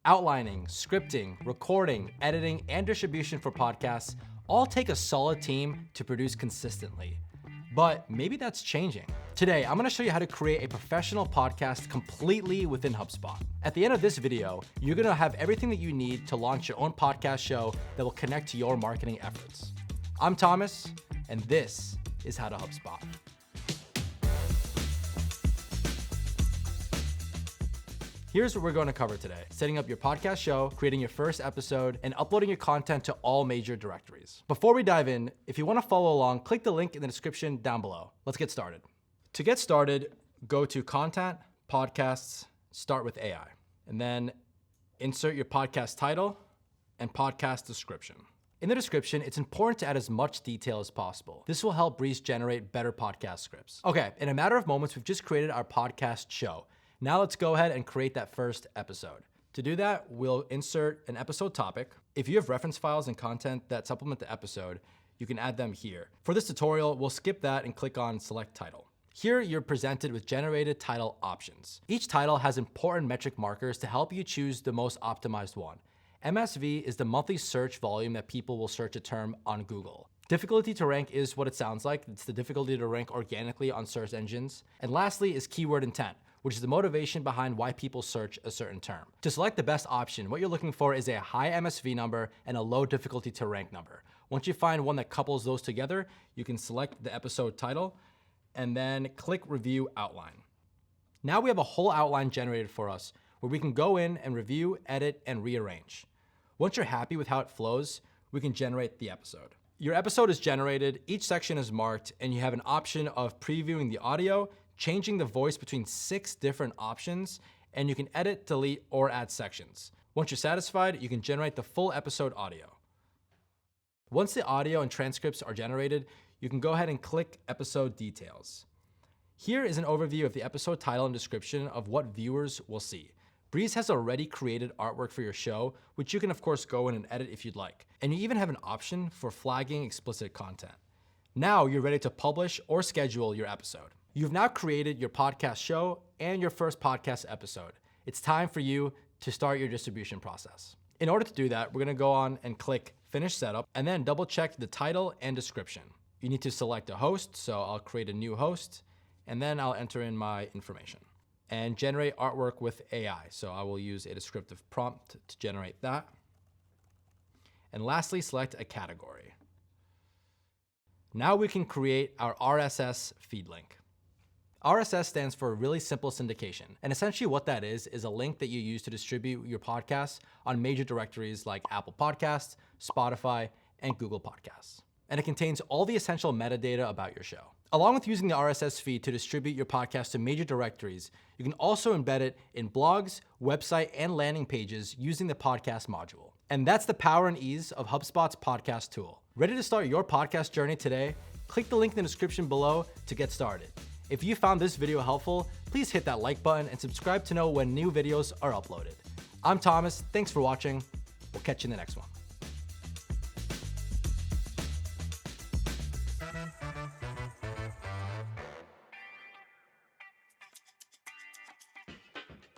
Outlining, scripting, recording, editing, and distribution for podcasts all take a solid team to produce consistently. But maybe that's changing. Today, I'm gonna show you how to create a professional podcast completely within HubSpot. At the end of this video, you're gonna have everything that you need to launch your own podcast show that will connect to your marketing efforts. I'm Thomas, and this is How to HubSpot. Here's what we're going to cover today: setting up your podcast show, creating your first episode, and uploading your content to all major directories. Before we dive in, if you want to follow along, click the link in the description down below. Let's get started. To get started, go to Content, Podcasts, Start with AI, and then insert your podcast title and podcast description. In the description, it's important to add as much detail as possible. This will help Breeze generate better podcast scripts. Okay, in a matter of moments, we've just created our podcast show. Now let's go ahead and create that first episode. To do that, we'll insert an episode topic. If you have reference files and content that supplement the episode, you can add them here. For this tutorial, we'll skip that and click on Select Title. Here, you're presented with generated title options. Each title has important metric markers to help you choose the most optimized one. MSV is the monthly search volume that people will search a term on Google. Difficulty to rank is what it sounds like. It's the difficulty to rank organically on search engines. And lastly is keyword intent, which is the motivation behind why people search a certain term. To select the best option, what you're looking for is a high MSV number and a low difficulty to rank number. Once you find one that couples those together, you can select the episode title and then click Review Outline. Now we have a whole outline generated for us where we can go in and review, edit, and rearrange. Once you're happy with how it flows, we can generate the episode. Your episode is generated, each section is marked, and you have an option of previewing the audio, changing the voice between 6 different options, and you can edit, delete, or add sections. Once you're satisfied, you can generate the full episode audio. Once the audio and transcripts are generated, you can go ahead and click Episode Details. Here is an overview of the episode title and description of what viewers will see. Breeze has already created artwork for your show, which you can of course go in and edit if you'd like. And you even have an option for flagging explicit content. Now you're ready to publish or schedule your episode. You've now created your podcast show and your first podcast episode. It's time for you to start your distribution process. In order to do that, we're gonna go on and click Finish Setup and then double check the title and description. You need to select a host, so I'll create a new host and then I'll enter in my information and generate artwork with AI. So I will use a descriptive prompt to generate that. And lastly, select a category. Now we can create our RSS feed link. RSS stands for really simple syndication. And essentially what that is a link that you use to distribute your podcasts on major directories like Apple Podcasts, Spotify, and Google Podcasts. And it contains all the essential metadata about your show. Along with using the RSS feed to distribute your podcast to major directories, you can also embed it in blogs, website, and landing pages using the podcast module. And that's the power and ease of HubSpot's podcast tool. Ready to start your podcast journey today? Click the link in the description below to get started. If you found this video helpful, please hit that like button and subscribe to know when new videos are uploaded. I'm Thomas, thanks for watching. We'll catch you in the next one.